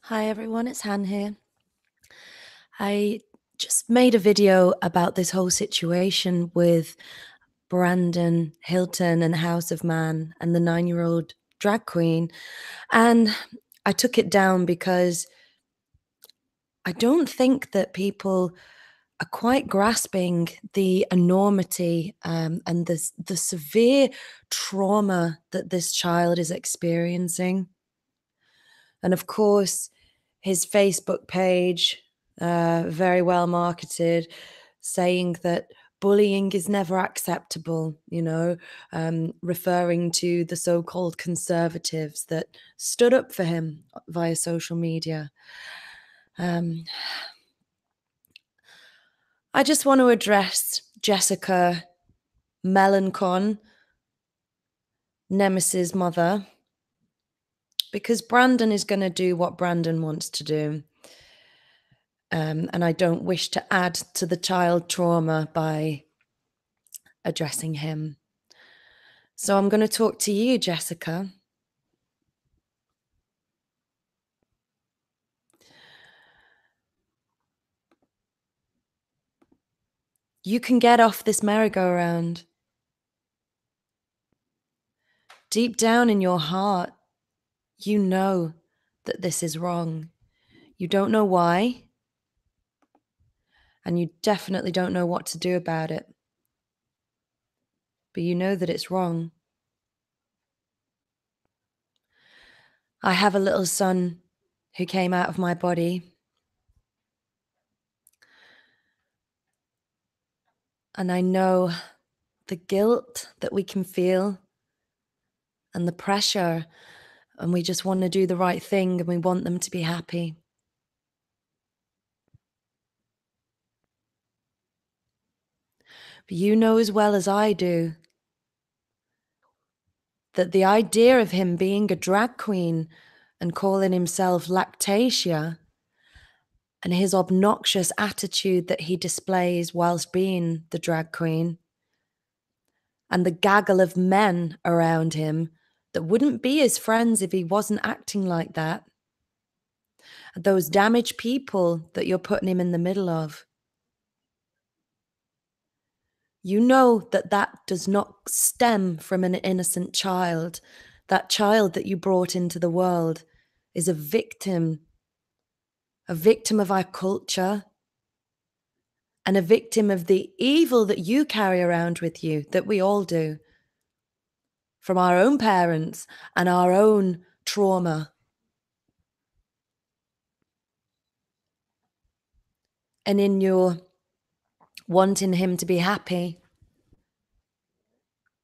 Hi everyone, it's Han here. I just made a video about this whole situation with Brandon Hilton and House of Man and the 9-year-old drag queen. And I took it down because I don't think that people are quite grasping the enormity and the severe trauma that this child is experiencing. And of course, his Facebook page, very well marketed, saying that bullying is never acceptable, referring to the so-called conservatives that stood up for him via social media. I just want to address Jessica Melancon, Nemesis' mother, because Brandon is going to do what Brandon wants to do. And I don't wish to add to the child trauma by addressing him. So I'm going to talk to you, Jessica. You can get off this merry-go-round. Deep down in your heart, you know that this is wrong. You don't know why, and you definitely don't know what to do about it. But you know that it's wrong. I have a little son who came out of my body. And I know the guilt that we can feel and the pressure, and we just want to do the right thing and we want them to be happy. But you know as well as I do that the idea of him being a drag queen and calling himself Lactatia and his obnoxious attitude that he displays whilst being the drag queen and the gaggle of men around him that wouldn't be his friends if he wasn't acting like that, those damaged people that you're putting him in the middle of. You know that that does not stem from an innocent child. That child that you brought into the world is a victim of our culture, and a victim of the evil that you carry around with you, that we all do, from our own parents and our own trauma. And in your wanting him to be happy,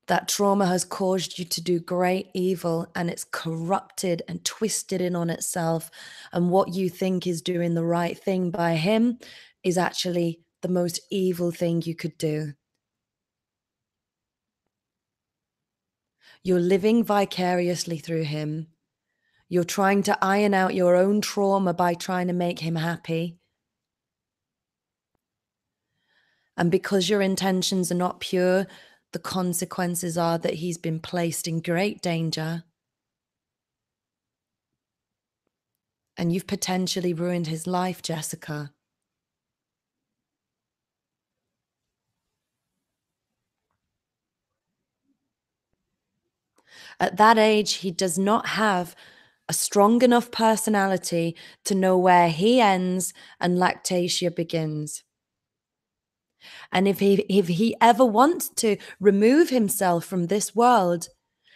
that trauma has caused you to do great evil, and it's corrupted and twisted in on itself. And what you think is doing the right thing by him is actually the most evil thing you could do. You're living vicariously through him. You're trying to iron out your own trauma by trying to make him happy. And because your intentions are not pure, the consequences are that he's been placed in great danger. And you've potentially ruined his life, Jessica. At that age, he does not have a strong enough personality to know where he ends and Lactatia begins. And if he ever wants to remove himself from this world,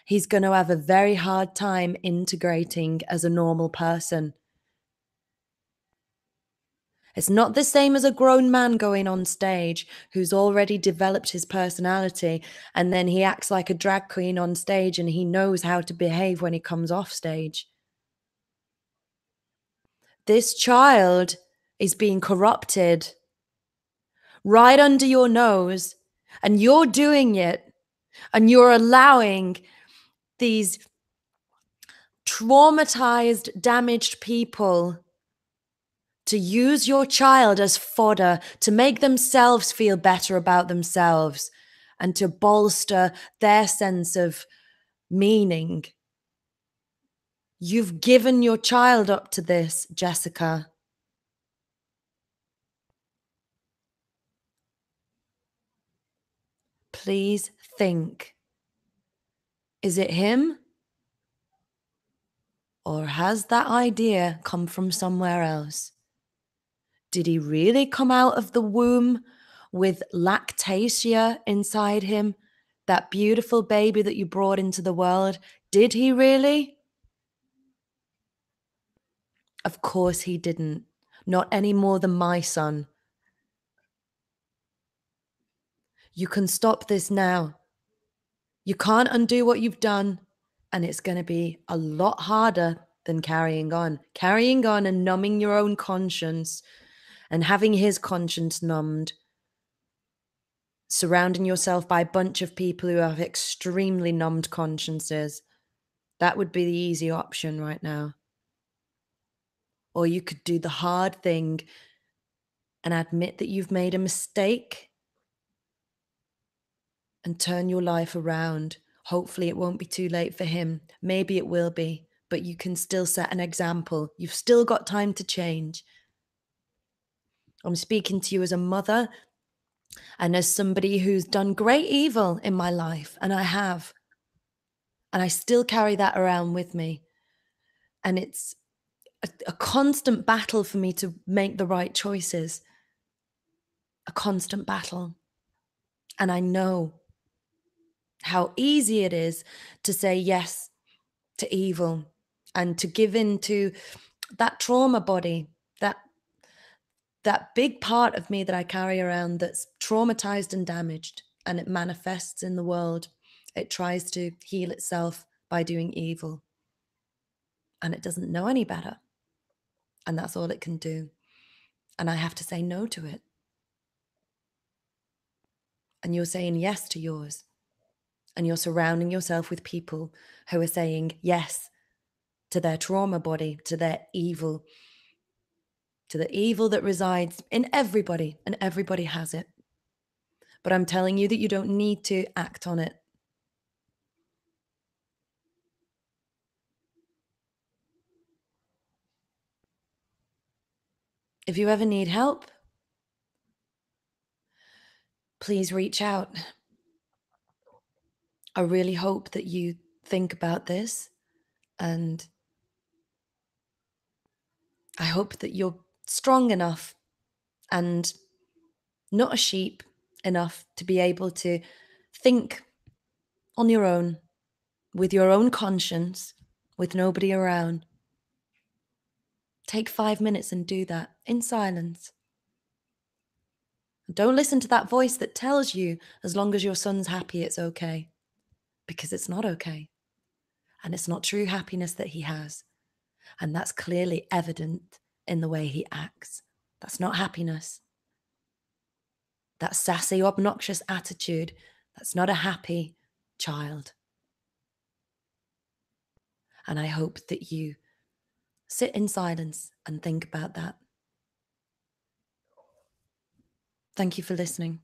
he's going to have a very hard time integrating as a normal person. It's not the same as a grown man going on stage who's already developed his personality, and then he acts like a drag queen on stage and he knows how to behave when he comes off stage. This child is being corrupted right under your nose, and you're doing it, and you're allowing these traumatized, damaged people to use your child as fodder to make themselves feel better about themselves and to bolster their sense of meaning. You've given your child up to this, Jessica. Please think. Is it him? Or has that idea come from somewhere else? Did he really come out of the womb with lactatia inside him? That beautiful baby that you brought into the world? Did he really? Of course he didn't. Not any more than my son. You can stop this now. You can't undo what you've done, and it's going to be a lot harder than carrying on. Carrying on and numbing your own conscience and having his conscience numbed, surrounding yourself by a bunch of people who have extremely numbed consciences. That would be the easy option right now. Or you could do the hard thing and admit that you've made a mistake and turn your life around. Hopefully, it won't be too late for him. Maybe it will be, but you can still set an example. You've still got time to change. I'm speaking to you as a mother and as somebody who's done great evil in my life, and I have. And I still carry that around with me. And it's a constant battle for me to make the right choices. A constant battle. And I know how easy it is to say yes to evil and to give in to that trauma body, that big part of me that I carry around that's traumatized and damaged, and it manifests in the world. It tries to heal itself by doing evil, and it doesn't know any better. And that's all it can do. And I have to say no to it. And you're saying yes to yours. And you're surrounding yourself with people who are saying yes to their trauma body, to their evil, to the evil that resides in everybody, and everybody has it. But I'm telling you that you don't need to act on it. If you ever need help, please reach out. I really hope that you think about this, and I hope that you're strong enough and not a sheep enough to be able to think on your own, with your own conscience, with nobody around. Take 5 minutes and do that in silence. Don't listen to that voice that tells you as long as your son's happy, it's okay. Because it's not okay. And it's not true happiness that he has. And that's clearly evident in the way he acts. That's not happiness. That sassy, obnoxious attitude, that's not a happy child. And I hope that you sit in silence and think about that. Thank you for listening.